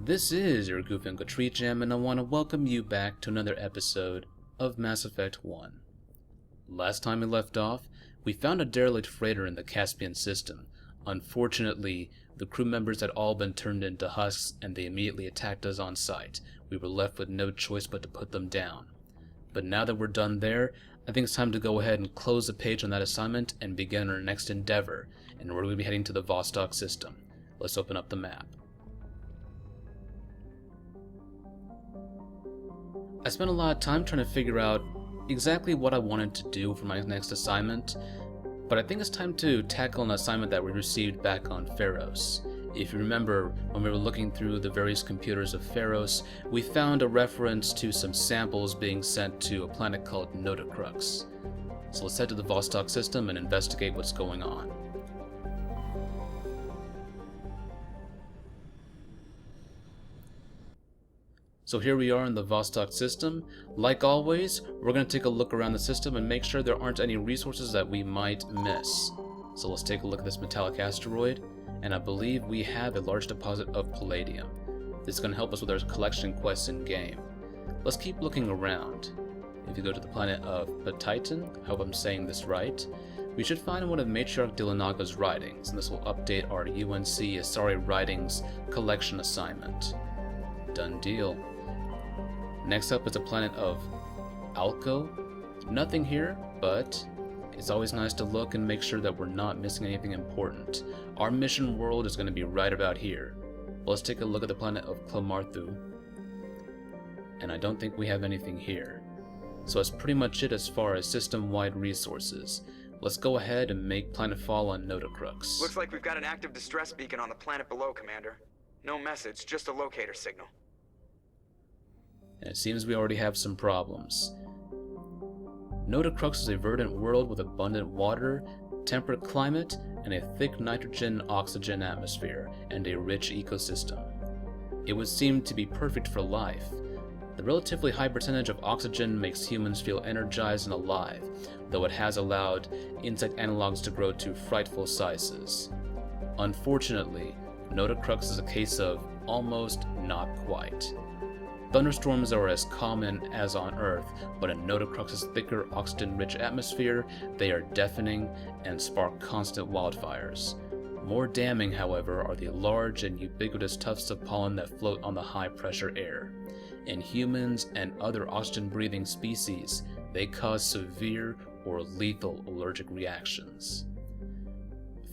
This is your goofing GreatTreeJam, and I want to welcome you back to another episode of Mass Effect 1. Last time we left off, we found a derelict freighter in the Caspian system. Unfortunately, the crew members had all been turned into husks, and they immediately attacked us on sight. We were left with no choice but to put them down. But now that we're done there, I think it's time to go ahead and close the page on that assignment and begin our next endeavor, and we're going to be heading to the Vostok system. Let's open up the map. I spent a lot of time trying to figure out exactly what I wanted to do for my next assignment, but I think it's time to tackle an assignment that we received back on Feros. If you remember, when we were looking through the various computers of Feros, we found a reference to some samples being sent to a planet called Nodacrux. So let's head to the Vostok system and investigate what's going on. So here we are in the Vostok system. Like always, we're going to take a look around the system and make sure there aren't any resources that we might miss. So let's take a look at this metallic asteroid, and I believe we have a large deposit of palladium. This is going to help us with our collection quests in game. Let's keep looking around. If you go to the planet of Titan, I hope I'm saying this right, we should find one of Matriarch Dilanaga's writings, and this will update our UNC Asari writings collection assignment. Done deal. Next up is the planet of Alco. Nothing here, but it's always nice to look and make sure that we're not missing anything important. Our mission world is going to be right about here. Let's take a look at the planet of Clomarthu. And I don't think we have anything here. So that's pretty much it as far as system-wide resources. Let's go ahead and make planetfall on Nodacrux. Looks like we've got an active distress beacon on the planet below, Commander. No message, just a locator signal. And it seems we already have some problems. Nodacrux is a verdant world with abundant water, temperate climate, and a thick nitrogen-oxygen atmosphere, and a rich ecosystem. It would seem to be perfect for life. The relatively high percentage of oxygen makes humans feel energized and alive, though it has allowed insect analogs to grow to frightful sizes. Unfortunately, Nodacrux is a case of almost not quite. Thunderstorms are as common as on Earth, but in Nodacrux's thicker oxygen-rich atmosphere, they are deafening and spark constant wildfires. More damning, however, are the large and ubiquitous tufts of pollen that float on the high-pressure air. In humans and other oxygen-breathing species, they cause severe or lethal allergic reactions.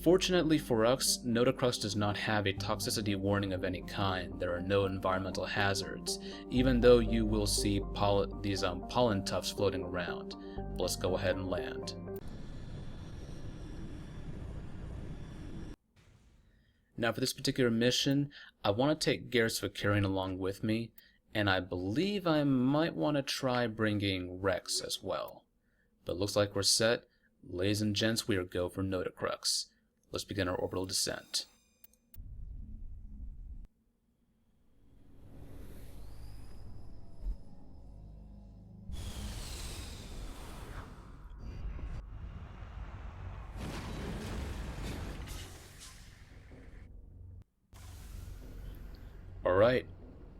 Fortunately for us, Nodacrux does not have a toxicity warning of any kind. There are no environmental hazards, even though you will see these pollen tufts floating around. But let's go ahead and land. Now for this particular mission, I want to take Garrus Vakarian along with me, and I believe I might want to try bringing Rex as well. But looks like we're set. Ladies and gents, we are go for Nodacrux. Let's begin our orbital descent. Alright,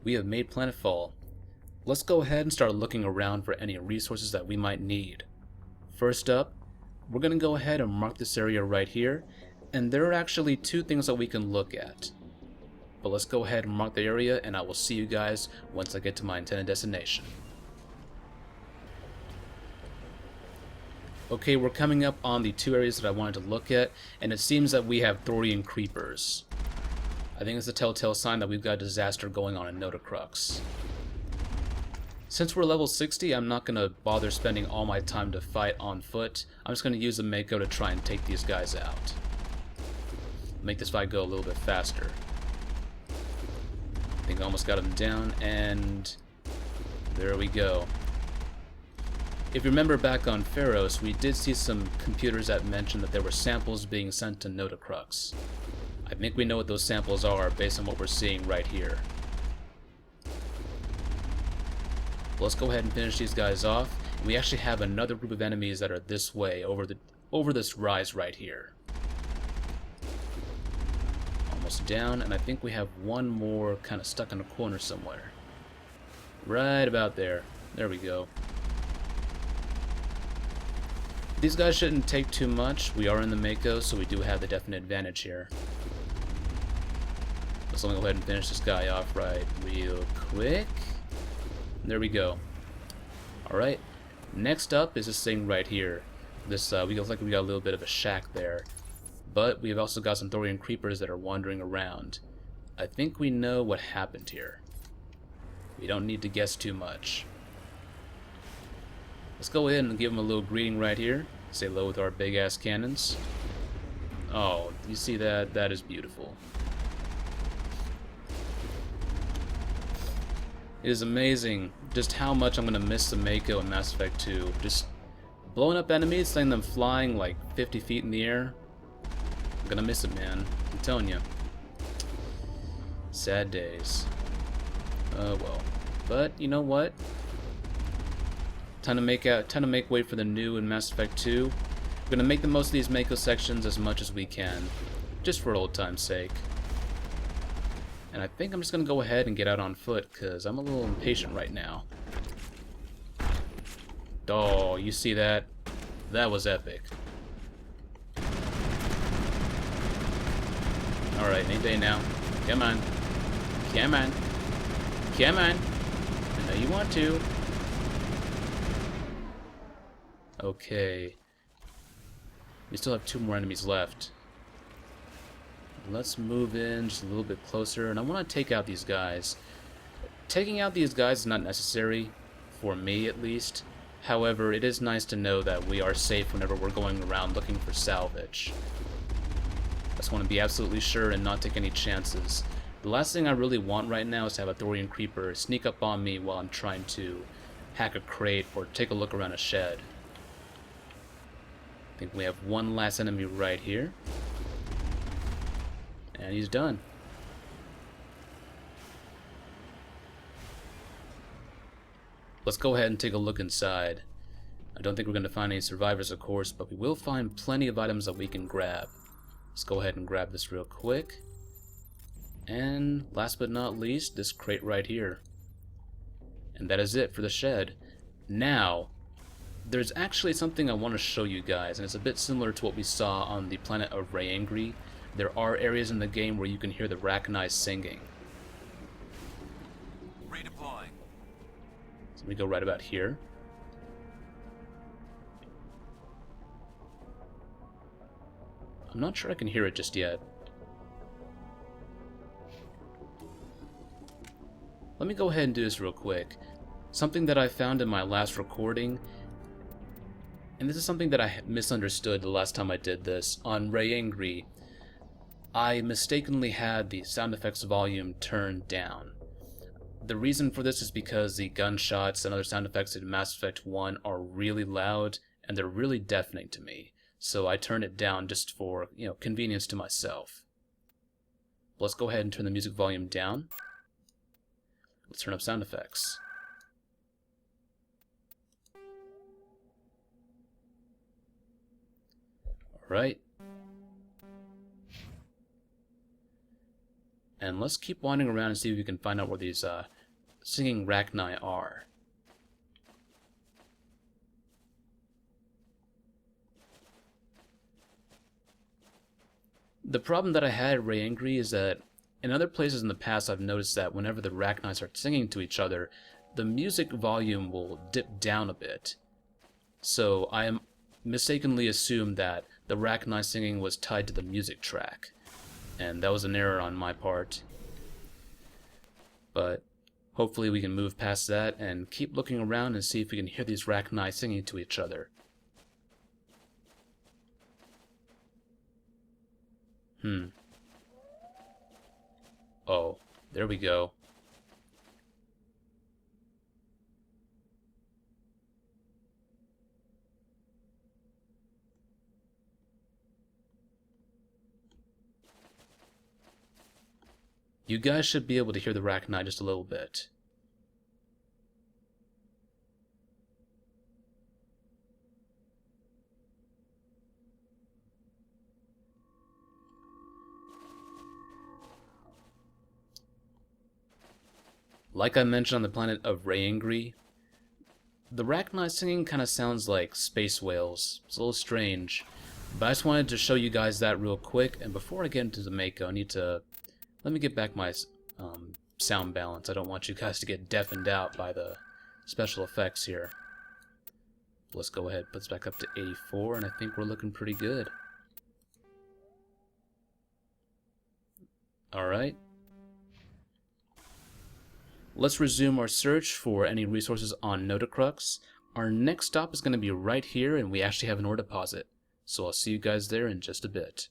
we have made planetfall. Let's go ahead and start looking around for any resources that we might need. First up, we're going to go ahead and mark this area right here. And there are actually two things that we can look at. But let's go ahead and mark the area, and I will see you guys once I get to my intended destination. Okay, we're coming up on the two areas that I wanted to look at, and it seems that we have Thorian creepers. I think it's a telltale sign that we've got a disaster going on in Nodacrux. Since we're level 60, I'm not going to bother spending all my time to fight on foot. I'm just going to use the Mako to try and take these guys out. Make this fight go a little bit faster. I think I almost got him down, and there we go. If you remember back on Feros, we did see some computers that mentioned that there were samples being sent to Nodacrux. I think we know what those samples are based on what we're seeing right here. Let's go ahead and finish these guys off. We actually have another group of enemies that are this way, over this rise right here. almost down, and I think we have one more kind of stuck in a corner somewhere. Right about there. There we go. These guys shouldn't take too much. We are in the Mako, so we do have the definite advantage here. Let's only go ahead and finish this guy off right real quick. There we go. Alright. Next up is this thing right here. This we look like we got a little bit of a shack there. But we've also got some Thorian creepers that are wandering around. I think we know what happened here. We don't need to guess too much. Let's go in and give them a little greeting right here. Say hello with our big ass cannons. Oh, you see that? That is beautiful. It is amazing just how much I'm going to miss the Mako in Mass Effect 2. Just blowing up enemies, sending them flying like 50 feet in the air. I'm going to miss it, man. I'm telling you. Sad days. Oh well. But you know what? Time to make way for the new in Mass Effect 2. We're gonna make the most of these Mako sections as much as we can, just for old time's sake. And I think I'm just gonna go ahead and get out on foot, cause I'm a little impatient right now. Oh, you see that? That was epic. Alright, any day now. Come on. Come on. Come on. I know you want to. Okay. We still have 2 more enemies left. Let's move in just a little bit closer, and I want to take out these guys. Taking out these guys is not necessary, for me at least. However, it is nice to know that we are safe whenever we're going around looking for salvage. I just want to be absolutely sure and not take any chances. The last thing I really want right now is to have a Thorian creeper sneak up on me while I'm trying to hack a crate or take a look around a shed. I think we have one last enemy right here. And he's done. Let's go ahead and take a look inside. I don't think we're going to find any survivors, of course, but we will find plenty of items that we can grab. Let's go ahead and grab this real quick. And last but not least, this crate right here. And that is it for the shed. Now, there's actually something I want to show you guys, and it's a bit similar to what we saw on the planet of Rayangri. There are areas in the game where you can hear the Rachni singing. Redeploying. So we go right about here. I'm not sure I can hear it just yet. Let me go ahead and do this real quick. Something that I found in my last recording, and this is something that I misunderstood the last time I did this. On Rayangri, I mistakenly had the sound effects volume turned down. The reason for this is because the gunshots and other sound effects in Mass Effect 1 are really loud, and they're really deafening to me. So I turned it down just for, convenience to myself. Let's go ahead and turn the music volume down. Let's turn up sound effects. Alright. And let's keep wandering around and see if we can find out where these singing Rachni are. The problem that I had at Rayangri is that in other places in the past I've noticed that whenever the Rachni start singing to each other, the music volume will dip down a bit. So I am mistakenly assumed that the Rachni singing was tied to the music track. And that was an error on my part. But hopefully we can move past that and keep looking around and see if we can hear these Rachni singing to each other. Oh, there we go. You guys should be able to hear the Rachni just a little bit. Like I mentioned on the planet of Rayangri, the Rachni singing kind of sounds like space whales. It's a little strange. But I just wanted to show you guys that real quick, and before I get into the Mako, I need to... Let me get back my sound balance. I don't want you guys to get deafened out by the special effects here. Let's go ahead and put this back up to 84, and I think we're looking pretty good. Alright. Let's resume our search for any resources on Nodacrux. Our next stop is going to be right here, and we actually have an ore deposit. So I'll see you guys there in just a bit.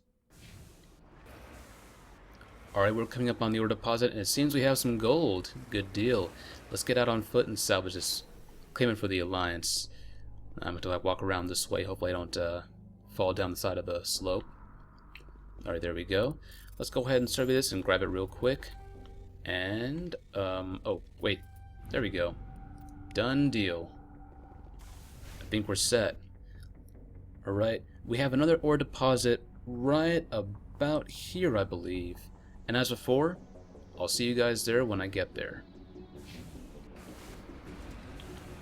Alright, we're coming up on the ore deposit, and it seems we have some gold. Good deal. Let's get out on foot and salvage this. Claim it for the Alliance. I'm going to walk around this way. Hopefully I don't fall down the side of the slope. Alright, there we go. Let's go ahead and survey this and grab it real quick. And, oh, wait. There we go. Done deal. I think we're set. Alright, we have another ore deposit right about here, I believe. And as before, I'll see you guys there when I get there.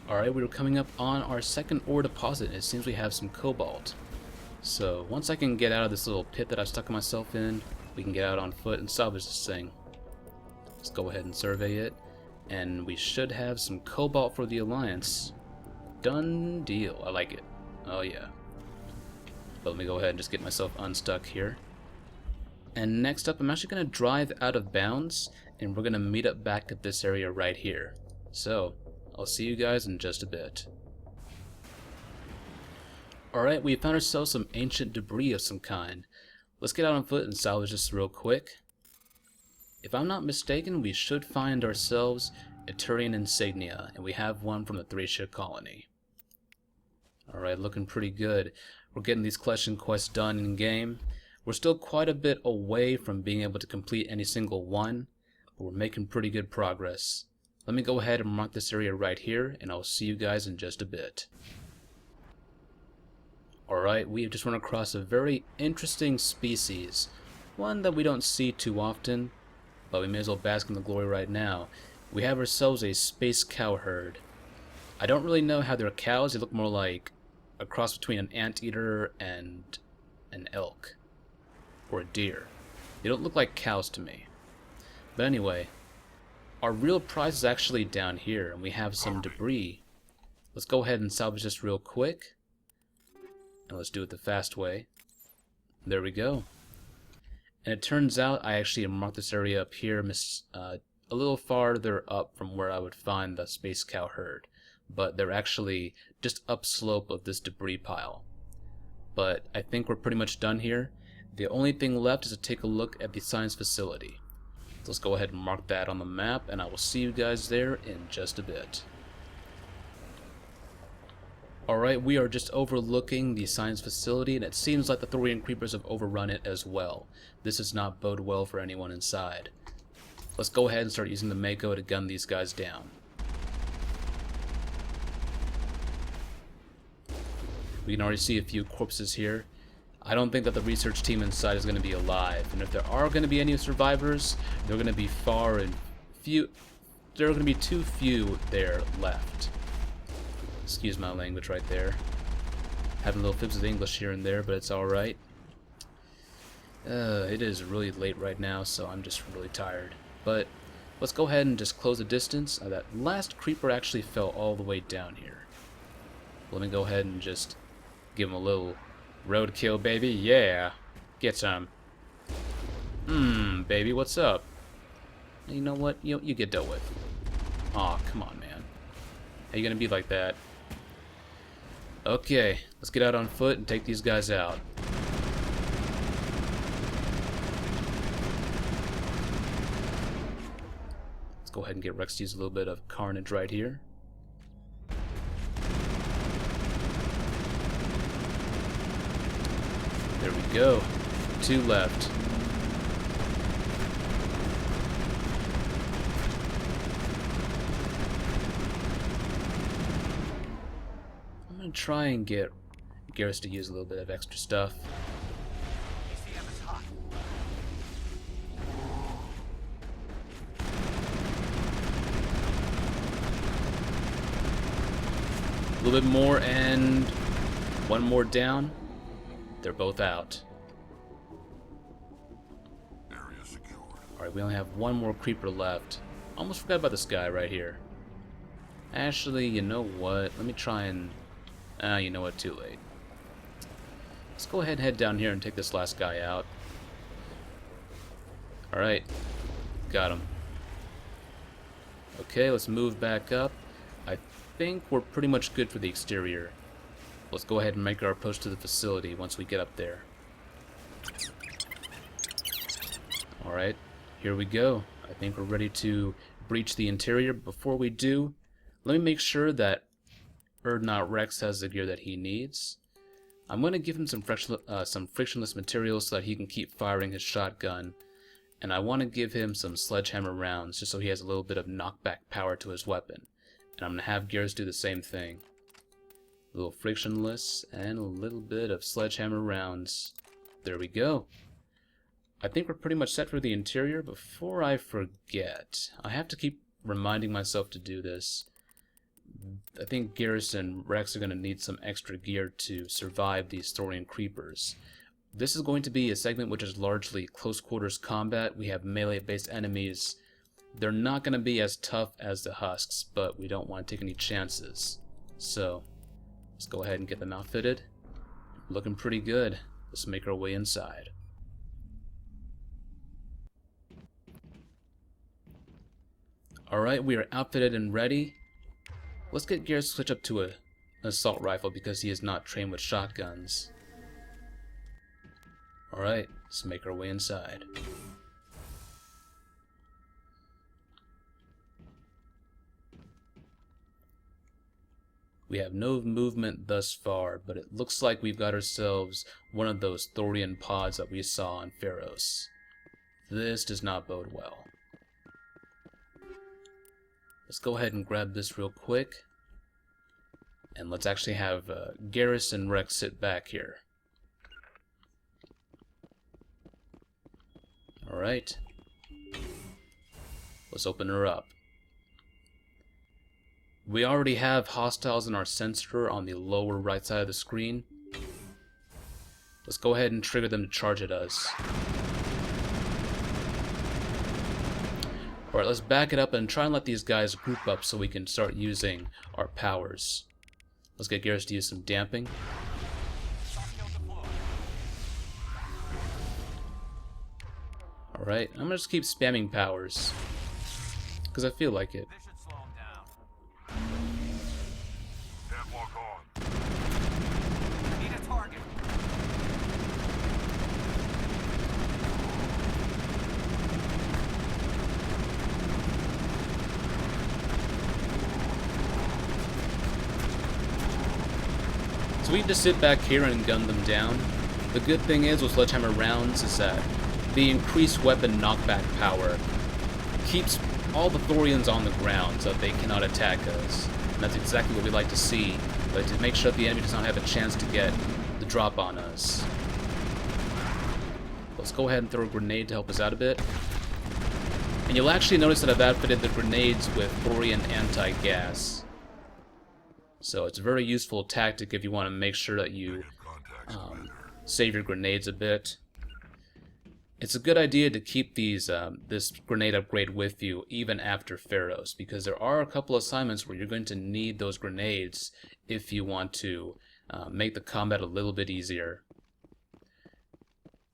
Alright, we're coming up on our second ore deposit. It seems we have some cobalt. So, once I can get out of this little pit that I've stuck myself in, we can get out on foot and salvage this thing. Let's go ahead and survey it. And we should have some cobalt for the Alliance. Done deal. I like it. Oh yeah. But let me go ahead and just get myself unstuck here. And next up, I'm actually going to drive out of bounds, and we're going to meet up back at this area right here. So, I'll see you guys in just a bit. Alright, we found ourselves some ancient debris of some kind. Let's get out on foot and salvage this real quick. If I'm not mistaken, we should find ourselves a Turian insignia, and we have one from the Thracia colony. Alright, looking pretty good. We're getting these collection quests done in game. We're still quite a bit away from being able to complete any single one, but we're making pretty good progress. Let me go ahead and mark this area right here, and I'll see you guys in just a bit. Alright, we have just run across a very interesting species. One that we don't see too often, but we may as well bask in the glory right now. We have ourselves a space cow herd. I don't really know how they're cows. They look more like a cross between an anteater and an elk. Or a deer. They don't look like cows to me. But anyway, our real prize is actually down here, and we have some debris. Let's go ahead and salvage this real quick. And let's do it the fast way. There we go. And it turns out I actually marked this area up here a little farther up from where I would find the space cow herd. But they're actually just upslope of this debris pile. But I think we're pretty much done here. The only thing left is to take a look at the science facility. So let's go ahead and mark that on the map, and I will see you guys there in just a bit. Alright, we are just overlooking the science facility, and it seems like the Thorian creepers have overrun it as well. This does not bode well for anyone inside. Let's go ahead and start using the Mako to gun these guys down. We can already see a few corpses here. I don't think that the research team inside is going to be alive, and if there are going to be any survivors, they're going to be far and few. There are going to be too few there left. Excuse my language right there. Having little fibs of English here and there, but it's alright. It is really late right now, so I'm just really tired. But let's go ahead and just close the distance. That last creeper actually fell all the way down here. Let me go ahead and just give him a little roadkill, baby. Yeah. Get some. Baby, what's up? You know what? You get dealt with. Aw, come on, man. How you gonna be like that? Okay, let's get out on foot and take these guys out. Let's go ahead and get Rex to use a little bit of carnage right here. There we go. 2 left. I'm gonna try and get Garrus to use a little bit of extra stuff. little bit more, and one more down. They're both out. Area secured. Alright, we only have one more creeper left. Almost forgot about this guy right here. Actually, you know what? Let me try and... you know what? Too late. Let's go ahead and head down here and take this last guy out. Alright. Got him. Okay, let's move back up. I think we're pretty much good for the exterior. Let's go ahead and make our approach to the facility once we get up there. Alright, here we go. I think we're ready to breach the interior. Before we do, let me make sure that Nodacrux has the gear that he needs. I'm going to give him some frictionless materials so that he can keep firing his shotgun. And I want to give him some sledgehammer rounds just so he has a little bit of knockback power to his weapon. And I'm going to have Garrus do the same thing. A little frictionless and a little bit of sledgehammer rounds. There we go. I think we're pretty much set for the interior. Before I forget, I have to keep reminding myself to do this. I think Garrus and Rex are going to need some extra gear to survive these Thorian creepers. This is going to be a segment which is largely close quarters combat. We have melee based enemies. They're not going to be as tough as the husks, but we don't want to take any chances. So, let's go ahead and get them outfitted. Looking pretty good. Let's make our way inside. Alright, we are outfitted and ready. Let's get Garrus to switch up to an assault rifle because he is not trained with shotguns. Alright, let's make our way inside. We have no movement thus far, but it looks like we've got ourselves one of those Thorian pods that we saw on Feros. This does not bode well. Let's go ahead and grab this real quick. And let's actually have Garrus and Rex sit back here. Alright. Let's open her up. We already have hostiles in our sensor on the lower right side of the screen. Let's go ahead and trigger them to charge at us. Alright, let's back it up and try and let these guys group up so we can start using our powers. Let's get Garrus to use some damping. Alright, I'm gonna just keep spamming powers. Because I feel like it. So we just sit back here and gun them down. The good thing is with sledgehammer rounds is that the increased weapon knockback power keeps all the Thorians on the ground so that they cannot attack us. And that's exactly what we like to see, but to make sure that the enemy does not have a chance to get the drop on us. Let's go ahead and throw a grenade to help us out a bit. And you'll actually notice that I've outfitted the grenades with Thorian anti-gas. So it's a very useful tactic if you want to make sure that you save your grenades a bit. It's a good idea to keep these this grenade upgrade with you even after Feros, because there are a couple assignments where you're going to need those grenades if you want to make the combat a little bit easier.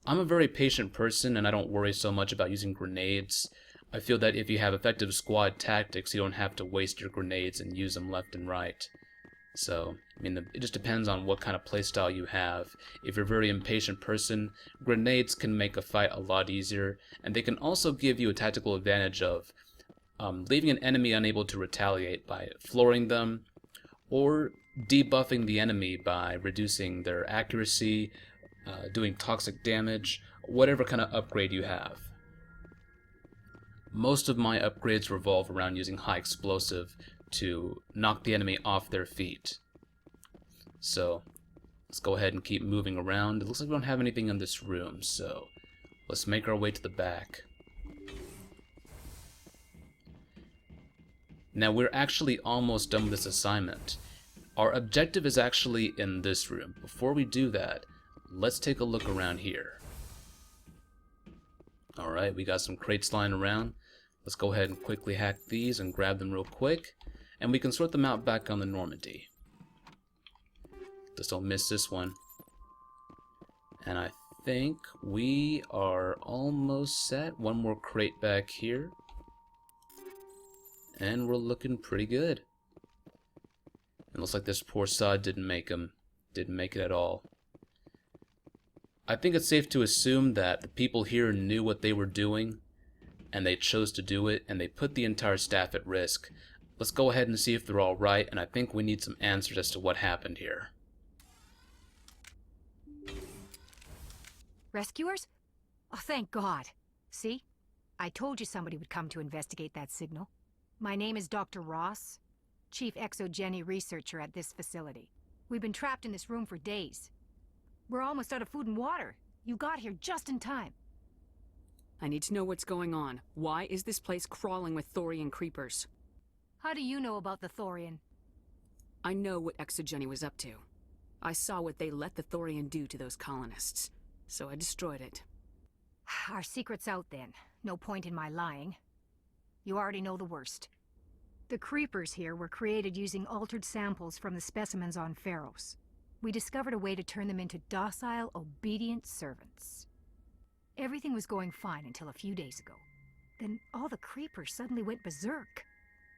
I'm a very patient person and I don't worry so much about using grenades. I feel that if you have effective squad tactics, you don't have to waste your grenades and use them left and right. So, I mean, it just depends on what kind of playstyle you have. If you're a very impatient person, grenades can make a fight a lot easier, and they can also give you a tactical advantage of leaving an enemy unable to retaliate by flooring them, or debuffing the enemy by reducing their accuracy, doing toxic damage, whatever kind of upgrade you have. Most of my upgrades revolve around using high explosive to knock the enemy off their feet. So, let's go ahead and keep moving around. It looks like we don't have anything in this room, so let's make our way to the back. Now, we're actually almost done with this assignment. Our objective is actually in this room. Before we do that, let's take a look around here. Alright, we got some crates lying around. Let's go ahead and quickly hack these and grab them real quick. And we can sort them out back on the Normandy. Just don't miss this one. And I think we are almost set. One more crate back here. And we're looking pretty good. It looks like this poor sod didn't make it at all. I think it's safe to assume that the people here knew what they were doing, and they chose to do it, and they put the entire staff at risk. Let's go ahead and see if they're all right, and I think we need some answers as to what happened here. Rescuers? Oh, thank God. See? I told you somebody would come to investigate that signal. My name is Dr. Ross, Chief ExoGeni Researcher at this facility. We've been trapped in this room for days. We're almost out of food and water. You got here just in time. I need to know what's going on. Why is this place crawling with Thorian creepers? How do you know about the Thorian? I know what ExoGeni was up to. I saw what they let the Thorian do to those colonists, so I destroyed it. Our secret's out then. No point in my lying. You already know the worst. The creepers here were created using altered samples from the specimens on Feros. We discovered a way to turn them into docile, obedient servants. Everything was going fine until a few days ago. Then all the creepers suddenly went berserk.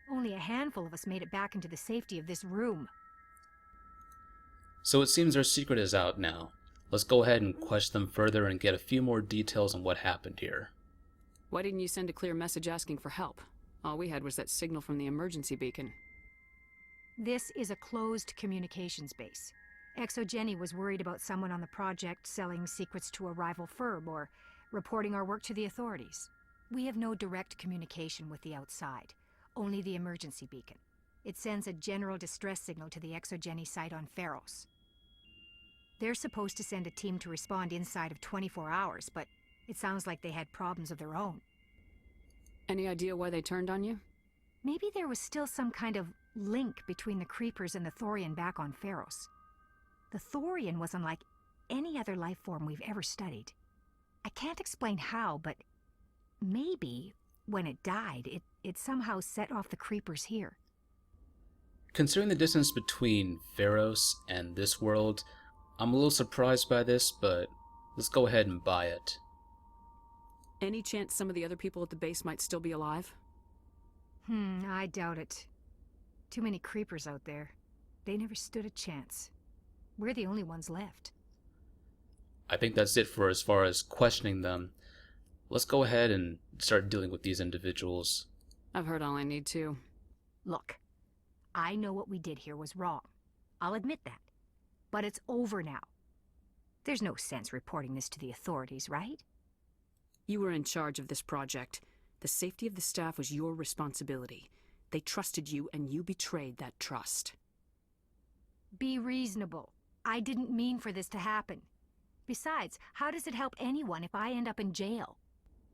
Only a handful of us made it back into the safety of this room. So it seems our secret is out now. Let's go ahead and question them further and get a few more details on what happened here. Why didn't you send a clear message asking for help? All we had was that signal from the emergency beacon. This is a closed communications base. ExoGeni was worried about someone on the project selling secrets to a rival firm or reporting our work to the authorities. We have no direct communication with the outside, only the emergency beacon. It sends a general distress signal to the ExoGeni site on Feros. They're supposed to send a team to respond inside of 24 hours, but it sounds like they had problems of their own. Any idea why they turned on you? Maybe there was still some kind of link between the creepers and the Thorian back on Feros. The Thorian was unlike any other life form we've ever studied. I can't explain how, but maybe when it died, it somehow set off the creepers here. Considering the distance between Feros and this world, I'm a little surprised by this, but let's go ahead and buy it. Any chance some of the other people at the base might still be alive? I doubt it. Too many creepers out there. They never stood a chance. We're the only ones left. I think that's it for as far as questioning them. Let's go ahead and start dealing with these individuals. I've heard all I need to. Look, I know what we did here was wrong. I'll admit that. But it's over now. There's no sense reporting this to the authorities, right? You were in charge of this project. The safety of the staff was your responsibility. They trusted you, and you betrayed that trust. Be reasonable. I didn't mean for this to happen. Besides, how does it help anyone if I end up in jail?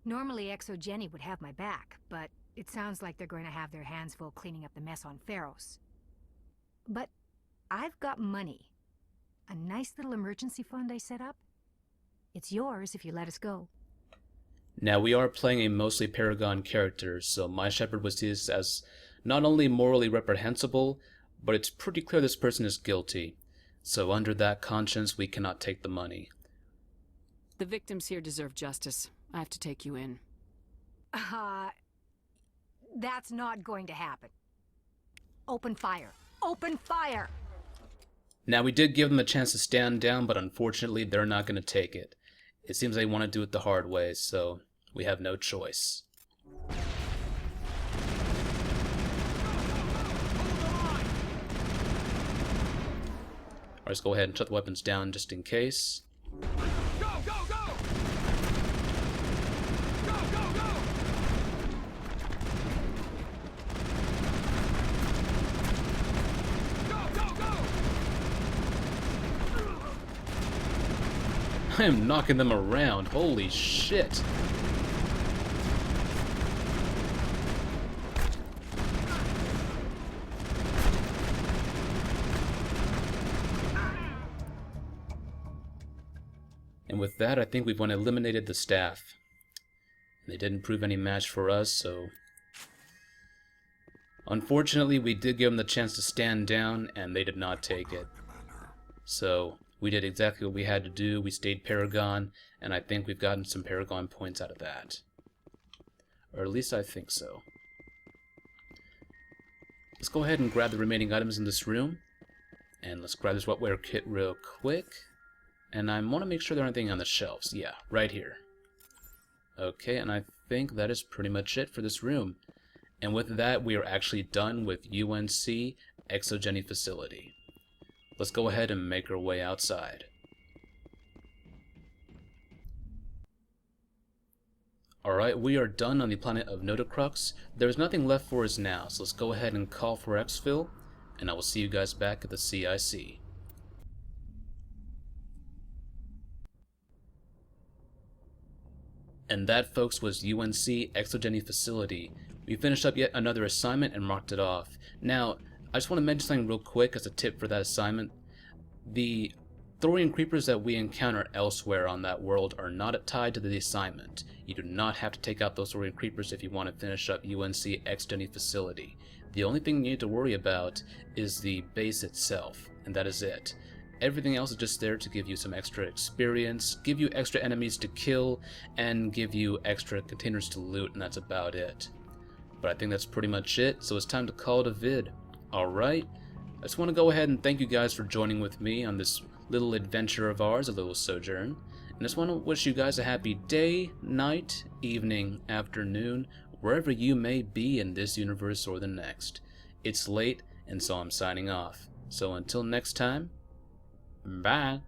Normally ExoGeni would have my back, but it sounds like they're going to have their hands full cleaning up the mess on Feros. But I've got money. A nice little emergency fund I set up. It's yours if you let us go. Now, we are playing a mostly Paragon character, so my shepherd was used as not only morally reprehensible, but it's pretty clear this person is guilty. So under that conscience, we cannot take the money. The victims here deserve justice. I have to take you in. That's not going to happen. Open fire. Open fire! Now, we did give them a chance to stand down, but unfortunately, they're not going to take it. It seems they want to do it the hard way, so we have no choice. Let's go ahead and shut the weapons down just in case. Go, go, go! Go, go, go! Go, go, go! I am knocking them around. Holy shit. And with that, I think we've eliminated the staff. They didn't prove any match for us, so... Unfortunately, we did give them the chance to stand down, and they did not take it. So, we did exactly what we had to do. We stayed Paragon, and I think we've gotten some Paragon points out of that. Or at least I think so. Let's go ahead and grab the remaining items in this room. And let's grab this wetware kit real quick. And I want to make sure there's anything on the shelves. Yeah, right here. Okay, and I think that is pretty much it for this room. And with that, we are actually done with UNC ExoGeni Facility. Let's go ahead and make our way outside. Alright, we are done on the planet of Nodacrux. There's nothing left for us now, so let's go ahead and call for exfil, and I will see you guys back at the CIC. And that, folks, was UNC ExoGeni Facility. We finished up yet another assignment and marked it off. Now, I just want to mention something real quick as a tip for that assignment. The Thorian creepers that we encounter elsewhere on that world are not tied to the assignment. You do not have to take out those Thorian creepers if you want to finish up UNC ExoGeni Facility. The only thing you need to worry about is the base itself, and that is it. Everything else is just there to give you some extra experience, give you extra enemies to kill, and give you extra containers to loot, and that's about it. But I think that's pretty much it, so it's time to call it a vid. Alright, I just want to go ahead and thank you guys for joining with me on this little adventure of ours, a little sojourn. And I just want to wish you guys a happy day, night, evening, afternoon, wherever you may be in this universe or the next. It's late, and so I'm signing off. So until next time, bye.